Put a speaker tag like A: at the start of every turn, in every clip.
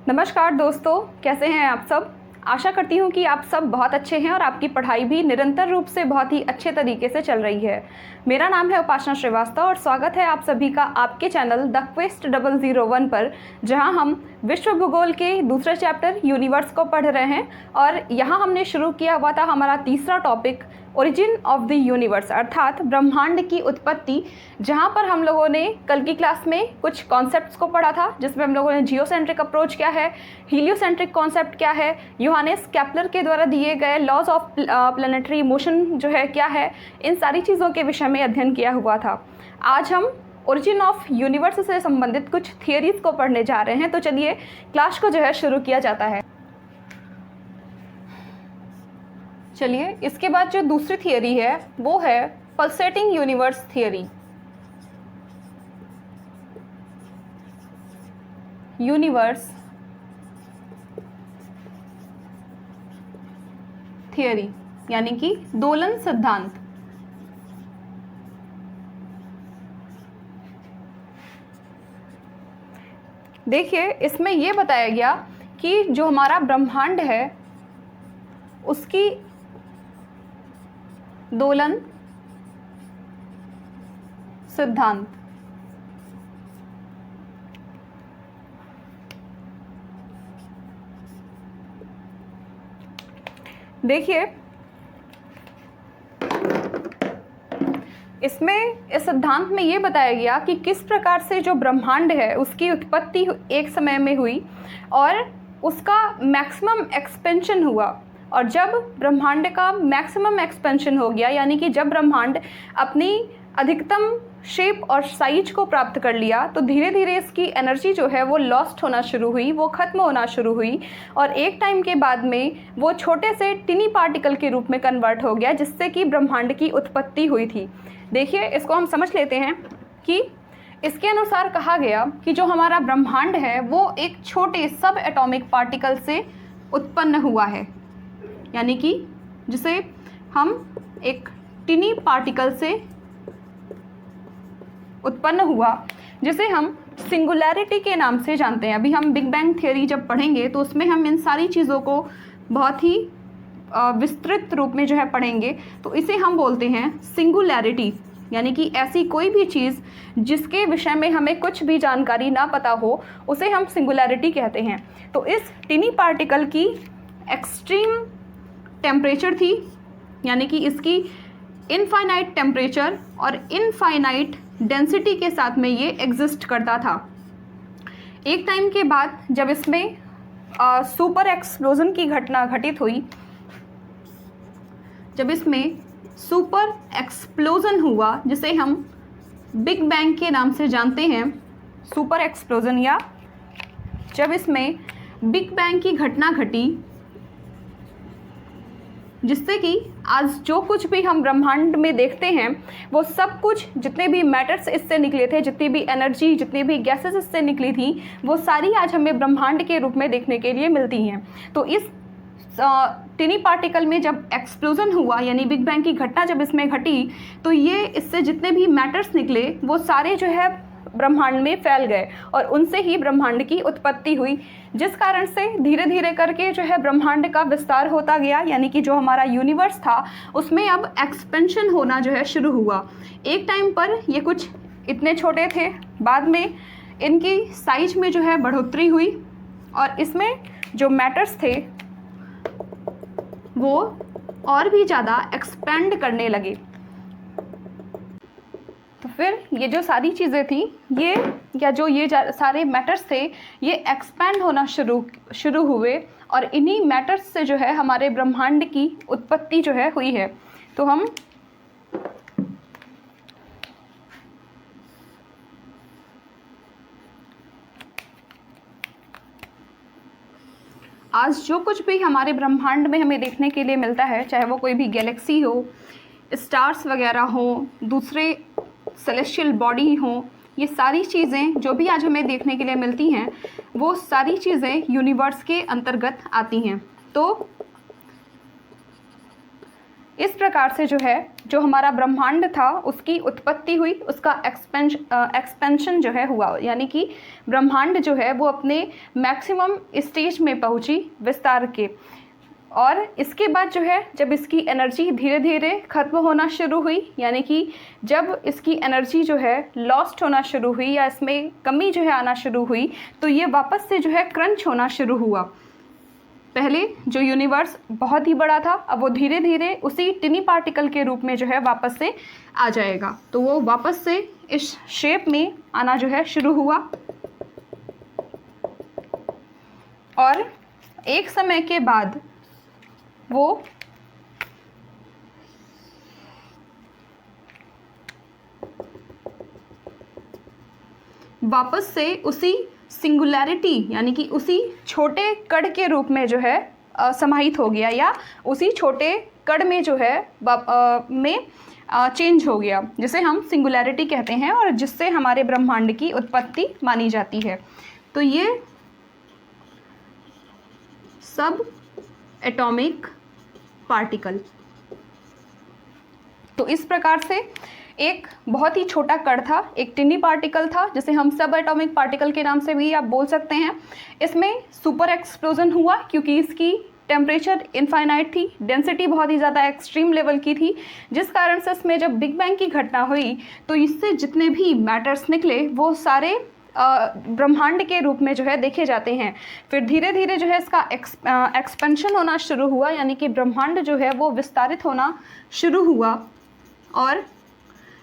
A: नमस्कार दोस्तों, कैसे हैं आप सब। आशा करती हूँ कि आप सब बहुत अच्छे हैं और आपकी पढ़ाई भी निरंतर रूप से बहुत ही अच्छे तरीके से चल रही है। मेरा नाम है उपासना श्रीवास्तव और स्वागत है आप सभी का आपके चैनल द क्वेस्ट 001 पर, जहां हम विश्व भूगोल के दूसरे चैप्टर यूनिवर्स को पढ़ रहे हैं। और यहाँ हमने शुरू किया हुआ था हमारा तीसरा topic, origin of the universe, अर्थात ब्रह्मांड की उत्पत्ति, जहाँ पर हम लोगों ने कल की क्लास में कुछ कॉन्सेप्ट्स को पढ़ा था, जिसमें हम लोगों ने जियोसेंट्रिक अप्रोच क्या है, हीलियोसेंट्रिक कॉन्सेप्ट क्या है, योहानेस केपलर के द्वारा दिए गए लॉज ऑफ प्लैनेटरी मोशन जो है क्या है, इन सारी चीज़ों के विषय में अध्ययन किया हुआ था। आज हम ओरिजिन ऑफ यूनिवर्स से संबंधित कुछ थियरीज को पढ़ने जा रहे हैं। तो चलिए क्लास को जो है शुरू किया जाता है। चलिए, इसके बाद जो दूसरी थियरी है वो है pulsating universe theory. Universe theory यानी कि दोलन सिद्धांत। देखिए, इसमें यह बताया गया कि जो हमारा ब्रह्मांड है उसकी दोलन सिद्धांत। देखिए, इसमें इस सिद्धांत में ये बताया गया कि किस प्रकार से जो ब्रह्मांड है उसकी उत्पत्ति एक समय में हुई और उसका मैक्सिमम एक्सपेंशन हुआ। और जब ब्रह्मांड का मैक्सिमम एक्सपेंशन हो गया, यानी कि जब ब्रह्मांड अपनी अधिकतम शेप और साइज को प्राप्त कर लिया, तो धीरे धीरे इसकी एनर्जी जो है वो लॉस्ट होना शुरू हुई, वो ख़त्म होना शुरू हुई और एक टाइम के बाद में वो छोटे से टिनी पार्टिकल के रूप में कन्वर्ट हो गया, जिससे कि ब्रह्मांड की उत्पत्ति हुई थी। देखिए, इसको हम समझ लेते हैं कि इसके अनुसार कहा गया कि जो हमारा ब्रह्मांड है वो एक छोटे सब एटॉमिक पार्टिकल से उत्पन्न हुआ है, यानी कि जिसे हम एक टिनी पार्टिकल से उत्पन्न हुआ, जिसे हम सिंगुलैरिटी के नाम से जानते हैं। अभी हम बिग बैंग थ्योरी जब पढ़ेंगे तो उसमें हम इन सारी चीज़ों को बहुत ही विस्तृत रूप में जो है पढ़ेंगे। तो इसे हम बोलते हैं सिंगुलैरिटी, यानी कि ऐसी कोई भी चीज़ जिसके विषय में हमें कुछ भी जानकारी ना पता हो, उसे हम सिंगुलैरिटी कहते हैं। तो इस टिनी पार्टिकल की एक्सट्रीम टेम्परेचर थी, यानी कि इसकी इनफाइनाइट टेम्परेचर और इनफाइनाइट डेंसिटी के साथ में ये एग्जिस्ट करता था। एक टाइम के बाद जब इसमें सुपर एक्सप्लोजन की घटना घटित हुई, जब इसमें सुपर एक्सप्लोजन हुआ, जिसे हम बिग बैंग के नाम से जानते हैं, सुपर एक्सप्लोजन, या जब इसमें बिग बैंग की घटना घटी, जिससे कि आज जो कुछ भी हम ब्रह्मांड में देखते हैं वो सब कुछ, जितने भी मैटर्स इससे निकले थे, जितनी भी एनर्जी, जितनी भी गैसेस इससे निकली थी, वो सारी आज हमें ब्रह्मांड के रूप में देखने के लिए मिलती हैं। तो इस टिनी पार्टिकल में जब एक्सप्लोजन हुआ, यानी बिग बैंग की घटना जब इसमें घटी, तो ये इससे जितने भी मैटर्स निकले वो सारे जो है ब्रह्मांड में फैल गए और उनसे ही ब्रह्मांड की उत्पत्ति हुई, जिस कारण से धीरे धीरे करके जो है ब्रह्मांड का विस्तार होता गया, यानी कि जो हमारा यूनिवर्स था उसमें अब एक्सपेंशन होना जो है शुरू हुआ। एक टाइम पर ये कुछ इतने छोटे थे, बाद में इनकी साइज में जो है बढ़ोतरी हुई और इसमें जो मैटर्स थे वो और भी ज़्यादा एक्सपेंड करने लगे। तो फिर ये जो सारी चीज़ें थी, ये या जो ये सारे मैटर्स थे, ये एक्सपैंड होना शुरू हुए और इन्हीं मैटर्स से जो है हमारे ब्रह्मांड की उत्पत्ति जो है हुई है। तो हम आज जो कुछ भी हमारे ब्रह्मांड में हमें देखने के लिए मिलता है, चाहे वो कोई भी गैलेक्सी हो, स्टार्स वगैरह हो, दूसरे सेलेस्टियल बॉडी हो, ये सारी चीज़ें जो भी आज हमें देखने के लिए मिलती हैं वो सारी चीज़ें यूनिवर्स के अंतर्गत आती हैं। तो इस प्रकार से जो है, जो हमारा ब्रह्मांड था उसकी उत्पत्ति हुई, उसका एक्सपेंशन जो है हुआ, यानी कि ब्रह्मांड जो है वो अपने मैक्सिमम स्टेज में पहुंची विस्तार के। और इसके बाद जो है, जब इसकी एनर्जी धीरे धीरे ख़त्म होना शुरू हुई, यानी कि जब इसकी एनर्जी जो है लॉस्ट होना शुरू हुई या इसमें कमी जो है आना शुरू हुई, तो ये वापस से जो है क्रंच होना शुरू हुआ। पहले जो यूनिवर्स बहुत ही बड़ा था, अब वो धीरे धीरे उसी टिनी पार्टिकल के रूप में जो है वापस से आ जाएगा। तो वो वापस से इस शेप में आना जो है शुरू हुआ, और एक समय के बाद वो वापस से उसी सिंगुलैरिटी यानी कि उसी छोटे कण के रूप में जो है समाहित हो गया, या उसी छोटे कण में जो है चेंज हो गया, जिसे हम सिंगुलैरिटी कहते हैं और जिससे हमारे ब्रह्मांड की उत्पत्ति मानी जाती है। तो ये सब एटॉमिक पार्टिकल, तो इस प्रकार से एक बहुत ही छोटा कण था, एक टिनी पार्टिकल था, जिसे हम सब एटॉमिक पार्टिकल के नाम से भी आप बोल सकते हैं। इसमें सुपर एक्सप्लोजन हुआ क्योंकि इसकी टेम्परेचर इनफाइनाइट थी, डेंसिटी बहुत ही ज़्यादा एक्सट्रीम लेवल की थी, जिस कारण से इसमें जब बिग बैंग की घटना हुई तो इससे जितने भी मैटर्स निकले वो सारे ब्रह्मांड के रूप में जो है देखे जाते हैं। फिर धीरे धीरे जो है इसका एक्सपेंशन होना शुरू हुआ, यानी कि ब्रह्मांड जो है वो विस्तारित होना शुरू हुआ, और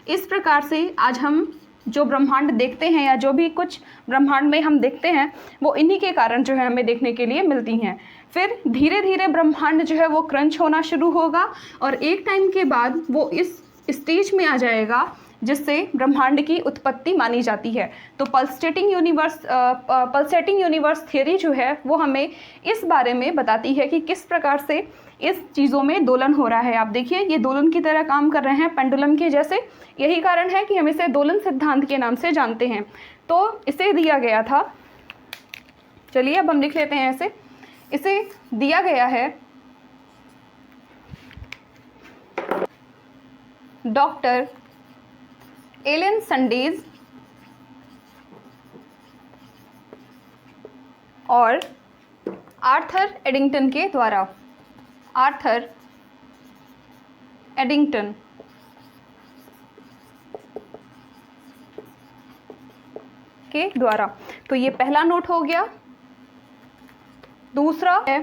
A: इस प्रकार से आज हम जो ब्रह्मांड देखते हैं या जो भी कुछ ब्रह्मांड में हम देखते हैं वो इन्हीं के कारण जो है हमें देखने के लिए मिलती हैं। फिर धीरे धीरे ब्रह्मांड जो है वो क्रंच होना शुरू होगा, और एक टाइम के बाद वो इस स्टेज में आ जाएगा जिससे ब्रह्मांड की उत्पत्ति मानी जाती है। तो पल्सेटिंग यूनिवर्स थियरी जो है वो हमें इस बारे में बताती है कि किस प्रकार से इस चीज़ों में दोलन हो रहा है। आप देखिए, ये दोलन की तरह काम कर रहे हैं, पेंडुलम के जैसे। यही कारण है कि हम इसे दोलन सिद्धांत के नाम से जानते हैं। तो इसे दिया गया था, चलिए अब हम लिख लेते हैं इसे दिया गया है डॉक्टर एलन संडेज और आर्थर एडिंगटन के द्वारा। आर्थर एडिंगटन के द्वारा। तो ये पहला नोट हो गया। दूसरा है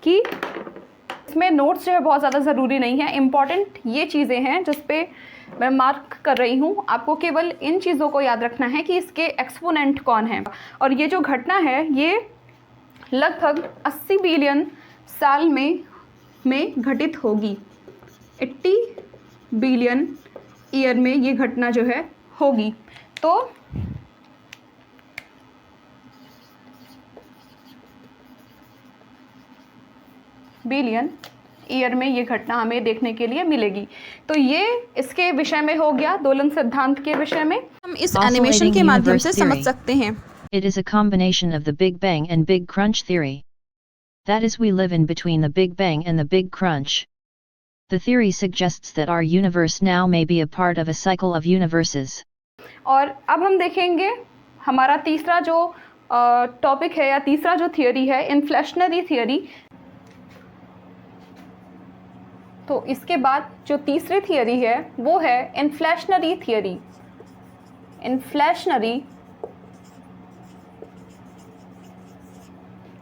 A: कि इसमें नोट्स जो है बहुत ज़्यादा ज़रूरी नहीं है, इम्पॉर्टेंट ये चीज़ें हैं जिस पे मैं मार्क कर रही हूँ। आपको केवल इन चीज़ों को याद रखना है कि इसके एक्सपोनेंट कौन है। और ये जो घटना है ये लगभग 80 बिलियन साल में घटित होगी। 80 बिलियन ईयर में ये घटना जो है होगी। तो बिलियन ईयर में ये घटना हमें देखने के लिए मिलेगी। तो ये इसके विषय में हो गया, दोलन सिद्धांत के विषय में हम इस एनिमेशन के माध्यम से समझ सकते हैं।
B: It is a combination of the Big Bang and Big Crunch theory. That is, we live in between the Big Bang and the Big Crunch. The theory suggests that our universe now may be a part of a cycle of universes.
A: और अब हम देखेंगे हमारा तीसरा जो topic है या तीसरा जो थियोरी है, इन्फ्लेशनरी थियोरी। तो इसके बाद जो तीसरी थियोरी है वो है इन्फ्लेशनरी थियोरी। इन्फ्लेशनरी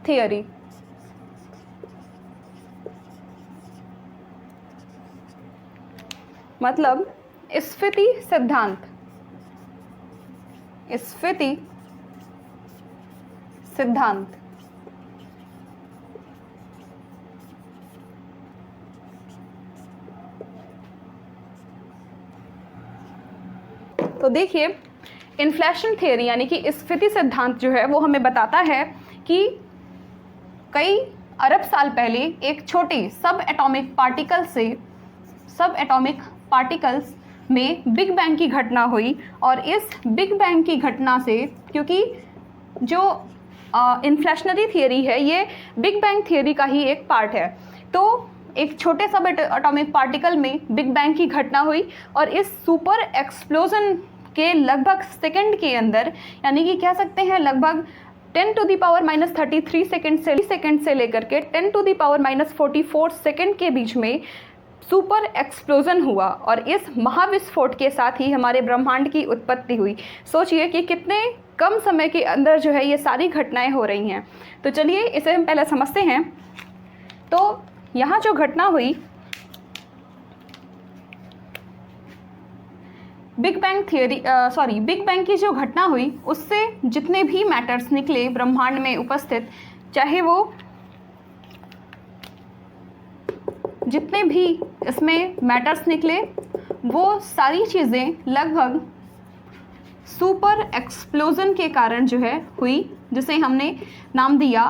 A: थियोरी मतलब स्फीति सिद्धांत। स्फीति सिद्धांत तो देखिए, इन्फ्लेशन थियोरी यानी कि स्फीति सिद्धांत जो है वो हमें बताता है कि कई अरब साल पहले एक छोटे सब एटॉमिक पार्टिकल्स में बिग बैंग की घटना हुई। और इस बिग बैंग की घटना से, क्योंकि जो इन्फ्लेशनरी थियोरी है ये बिग बैंग थियोरी का ही एक पार्ट है, तो एक छोटे सब एटॉमिक पार्टिकल में बिग बैंग की घटना हुई और इस सुपर एक्सप्लोजन के लगभग सेकंड के अंदर, यानी कि कह सकते हैं लगभग 10⁻³ सेकंड से लेकर के 10⁻⁻44 सेकंड के बीच में सुपर एक्सप्लोजन हुआ और इस महाविस्फोट के साथ ही हमारे ब्रह्मांड की उत्पत्ति हुई। सोचिए कि कितने कम समय के अंदर जो है ये सारी घटनाएं हो रही हैं। तो चलिए इसे हम पहले समझते हैं। तो यहाँ जो घटना हुई, बिग बैंग की जो घटना हुई उससे जितने भी मैटर्स निकले ब्रह्मांड में उपस्थित, चाहे वो जितने भी इसमें मैटर्स निकले वो सारी चीज़ें लगभग सुपर एक्सप्लोजन के कारण जो है हुई, जिसे हमने नाम दिया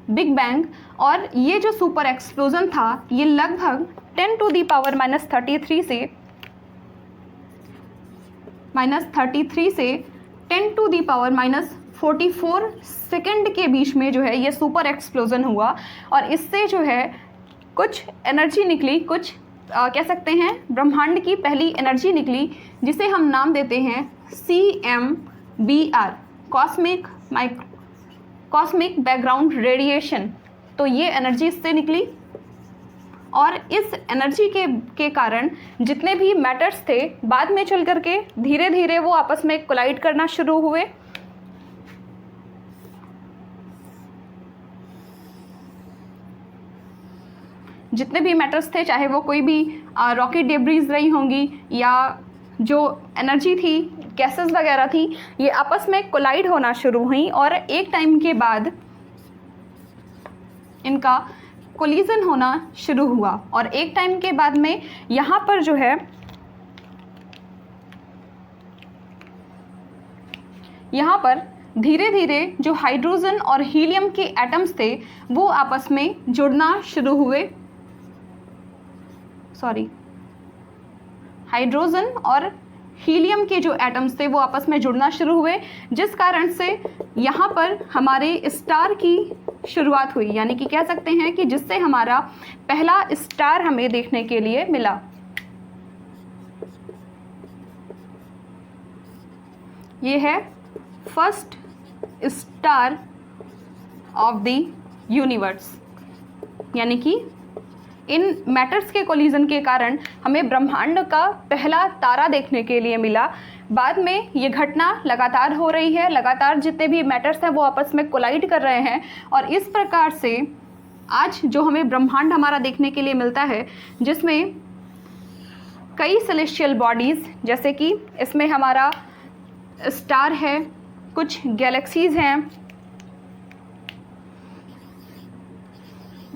A: बिग बैंग। और ये जो सुपर एक्सप्लोजन था ये लगभग 10⁻³ से 10⁻⁴ सेकंड के बीच में जो है ये सुपर एक्सप्लोजन हुआ और इससे जो है कुछ एनर्जी निकली, कुछ कह सकते हैं ब्रह्मांड की पहली एनर्जी निकली, जिसे हम नाम देते हैं CMBR, कॉस्मिक बैकग्राउंड रेडिएशन। तो ये एनर्जी इससे निकली और इस एनर्जी के कारण जितने भी मैटर्स थे बाद में चल करके धीरे धीरे वो आपस में कोलाइड करना शुरू हुए। जितने भी मैटर्स थे, चाहे वो कोई भी रॉकेट डेब्रीज रही होंगी या जो एनर्जी थी, गैसेस वगैरह थी, ये आपस में कोलाइड होना शुरू हुई और एक टाइम के बाद इनका कोलिजन होना शुरू हुआ। और एक टाइम के बाद में यहाँ पर जो है यहाँ पर धीरे धीरे जो हाइड्रोजन और हीलियम के एटम्स थे वो आपस में जुड़ना शुरू हुए। हाइड्रोजन और हीलियम के जो एटम्स थे वो आपस में जुड़ना शुरू हुए, जिस कारण से यहाँ पर हमारे स्टार की शुरुआत हुई, यानी कि कह सकते हैं कि जिससे हमारा पहला स्टार हमें देखने के लिए मिला। ये है first star of the universe, यानी कि इन मैटर्स के कोलिजन के कारण हमें ब्रह्मांड का पहला तारा देखने के लिए मिला। बाद में ये घटना लगातार हो रही है, लगातार जितने भी मैटर्स हैं वो आपस में कोलाइड कर रहे हैं और इस प्रकार से आज जो हमें ब्रह्मांड हमारा देखने के लिए मिलता है, जिसमें कई सेलेस्टियल बॉडीज़, जैसे कि इसमें हमारा स्टार है, कुछ गैलेक्सीज़ हैं,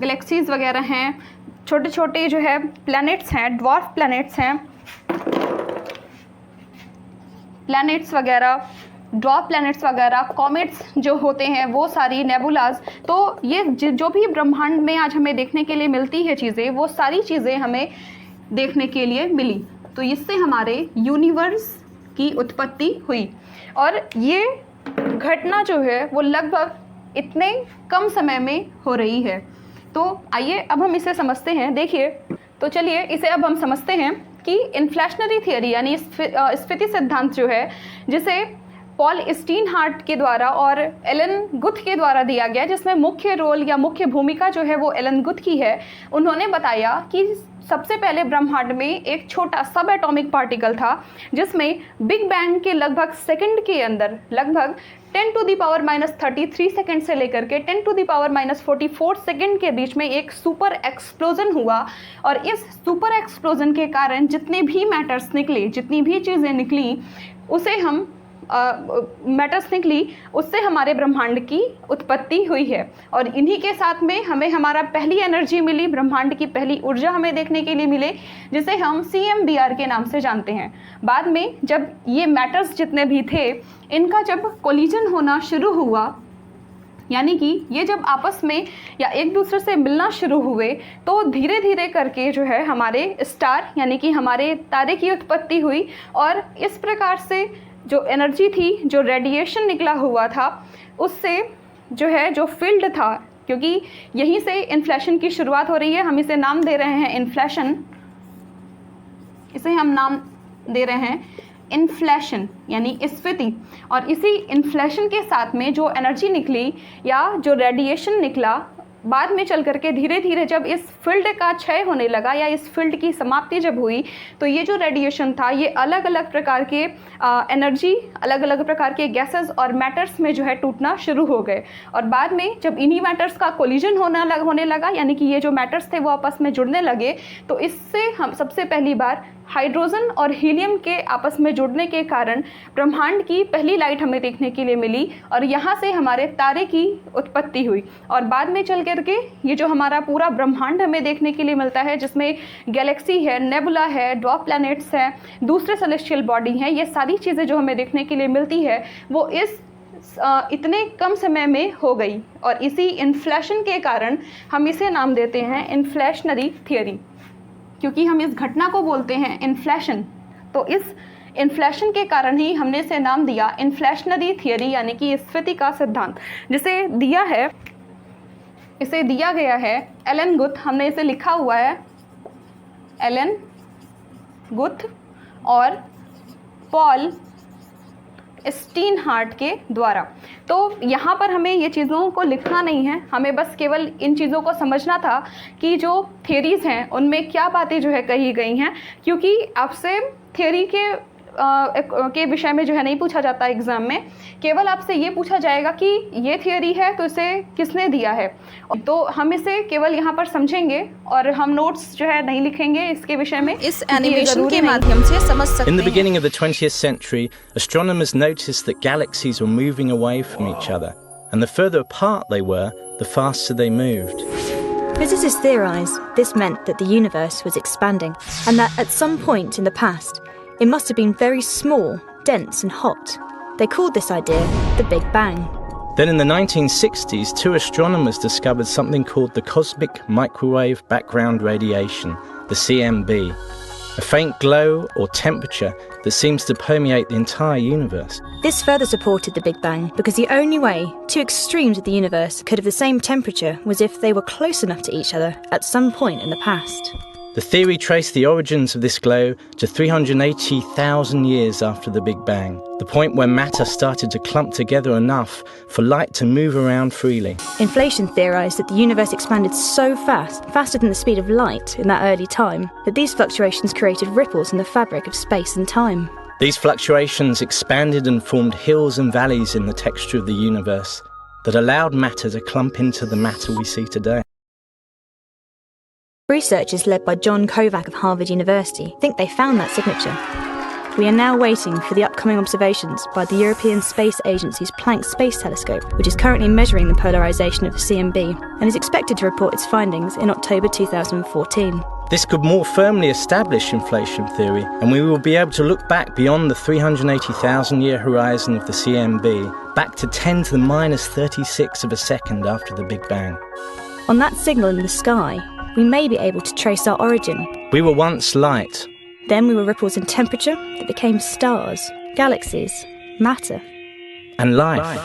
A: गैलेक्सीज़ वगैरह हैं, छोटे छोटे जो है प्लैनेट्स हैं, ड्वार्फ प्लैनेट्स हैं, ड्वार्फ प्लैनेट्स वगैरह, कॉमेट्स जो होते हैं वो सारी, नेबुलाज। तो ये जो भी ब्रह्मांड में आज हमें देखने के लिए मिलती है चीज़ें, वो सारी चीज़ें हमें देखने के लिए मिली। तो इससे हमारे यूनिवर्स की उत्पत्ति हुई और ये घटना जो है वो लगभग इतने कम समय में हो रही है। तो आइए अब हम इसे समझते हैं। देखिए, तो चलिए इसे अब हम समझते हैं कि इन्फ्लेशनरी थियरी यानी स्फीति सिद्धांत जो है, जिसे पॉल स्टीनहार्ट के द्वारा और एलन गुथ के द्वारा दिया गया, जिसमें मुख्य रोल या मुख्य भूमिका जो है वो एलन गुथ की है। उन्होंने बताया कि सबसे पहले ब्रह्मांड में एक छोटा सब एटॉमिक पार्टिकल था, जिसमें बिग बैंग के लगभग सेकंड के अंदर लगभग 10⁻³ सेकंड से लेकर के 10⁻⁴ सेकंड के बीच में एक सुपर एक्सप्लोजन हुआ और इस सुपर एक्सप्लोजन के कारण जितने भी मैटर्स निकले, जितनी भी चीज़ें निकली, उसे हम मैटर्स निकली, उससे हमारे ब्रह्मांड की उत्पत्ति हुई है। और इन्हीं के साथ में हमें हमारा पहली एनर्जी मिली, ब्रह्मांड की पहली ऊर्जा हमें देखने के लिए मिले, जिसे हम CMBR के नाम से जानते हैं। बाद में जब ये मैटर्स जितने भी थे, इनका जब कोलिजन होना शुरू हुआ, यानी कि ये जब आपस में या एक दूसरे से मिलना शुरू हुए, तो धीरे धीरे करके जो है हमारे स्टार यानी कि हमारे तारे की उत्पत्ति हुई। और इस प्रकार से जो एनर्जी थी, जो रेडिएशन निकला हुआ था, उससे जो है जो फील्ड था क्योंकि यहीं से इन्फ्लेशन की शुरुआत हो रही है। हम इसे नाम दे रहे हैं इन्फ्लेशन, इसे हम नाम दे रहे हैं इन्फ्लेशन यानी स्फीति। और इसी इन्फ्लेशन के साथ में जो एनर्जी निकली या जो रेडिएशन निकला, बाद में चल करके धीरे धीरे जब इस फील्ड का क्षय होने लगा या इस फील्ड की समाप्ति जब हुई, तो ये जो रेडिएशन था ये अलग अलग प्रकार के एनर्जी, अलग अलग प्रकार के गैसेस और मैटर्स में जो है टूटना शुरू हो गए। और बाद में जब इन्हीं मैटर्स का कोलिजन होने लगा, यानी कि ये जो मैटर्स थे वो आपस में जुड़ने लगे, तो इससे हम सबसे पहली बार हाइड्रोजन और हीलियम के आपस में जुड़ने के कारण ब्रह्मांड की पहली लाइट हमें देखने के लिए मिली और यहाँ से हमारे तारे की उत्पत्ति हुई। और बाद में चल करके ये जो हमारा पूरा ब्रह्मांड हमें देखने के लिए मिलता है, जिसमें गैलेक्सी है, नेबुला है, ड्वार्फ प्लैनेट्स हैं, दूसरे सेलेस्टियल बॉडी हैं, ये सारी चीज़ें जो हमें देखने के लिए मिलती है वो इस इतने कम समय में हो गई। और इसी इन्फ्लेशन के कारण हम इसे नाम देते हैं इन्फ्लेशनरी थियरी, क्योंकि हम इस घटना को बोलते हैं इन्फ्लेशन। तो इस इन्फ्लेशन के कारण ही हमने इसे नाम दिया इन्फ्लेशनरी थियरी, यानी कि स्फीति का सिद्धांत, इसे दिया गया है एलन गुथ। हमने इसे लिखा हुआ है एलन गुथ और पॉल स्टीनहार्ट के द्वारा। तो यहाँ पर हमें ये चीज़ों को लिखना नहीं है, हमें बस केवल इन चीज़ों को समझना था कि जो थियरीज़ हैं उनमें क्या बातें जो है कही गई हैं, क्योंकि आपसे थियरी के विषय में जो है नहीं पूछा जाता एग्ज़ाम में। केवल आपसे ये पूछा जाएगा कि ये थियरी है तो इसे किसने दिया है। तो हम इसे केवल यहाँ पर समझेंगे और हम नोट्स जो है नहीं लिखेंगे इसके विषय में।
C: इस एनिमेशन के माध्यम से समझ सकते हैं।
D: In the beginning of the 20th century, astronomers noticed that galaxies were moving away from each other, and the further apart they were, the faster they moved.
E: Physicists theorized this meant that the universe was expanding, and that at some point in the past, it must have been very small, dense and hot. They called this idea the Big Bang.
D: Then in the 1960s, two astronomers discovered something called the cosmic microwave background radiation, the CMB, a faint glow or temperature that seems to permeate the entire universe.
E: This further supported the Big Bang because the only way two extremes of the universe could have the same temperature was if they were close enough to each other at some point in the past.
D: The theory traced the origins of this glow to 380,000 years after the Big Bang, the point where matter started to clump together enough for light to move around freely.
E: Inflation theorized that the universe expanded so fast, faster than the speed of light in that early time, that these fluctuations created ripples in the fabric of space and time.
D: These fluctuations expanded and formed hills and valleys in the texture of the universe that allowed matter to clump into the matter we see today.
E: Researchers led by John Kovac of Harvard University think they found that signature. We are now waiting for the upcoming observations by the European Space Agency's Planck Space Telescope, which is currently measuring the polarization of the CMB and is expected to report its findings in October 2014.
D: This could more firmly establish inflation theory, and we will be able to look back beyond the 380,000-year horizon of the CMB, back to 10 to the minus 36 of a second after the Big Bang.
E: On that signal in the sky, we may be able to trace our origin.
D: We were once light.
E: Then we were ripples in temperature that became stars, galaxies, matter.
D: And life.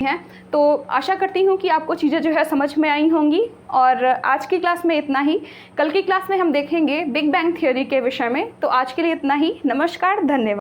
A: है। तो आशा करती हूँ कि आपको चीज़ें जो है समझ में आई होंगी। और आज की क्लास में इतना ही। कल की क्लास में हम देखेंगे बिग बैंग थियरी के विषय में। तो आज के लिए इतना ही। नमस्कार, धन्यवाद।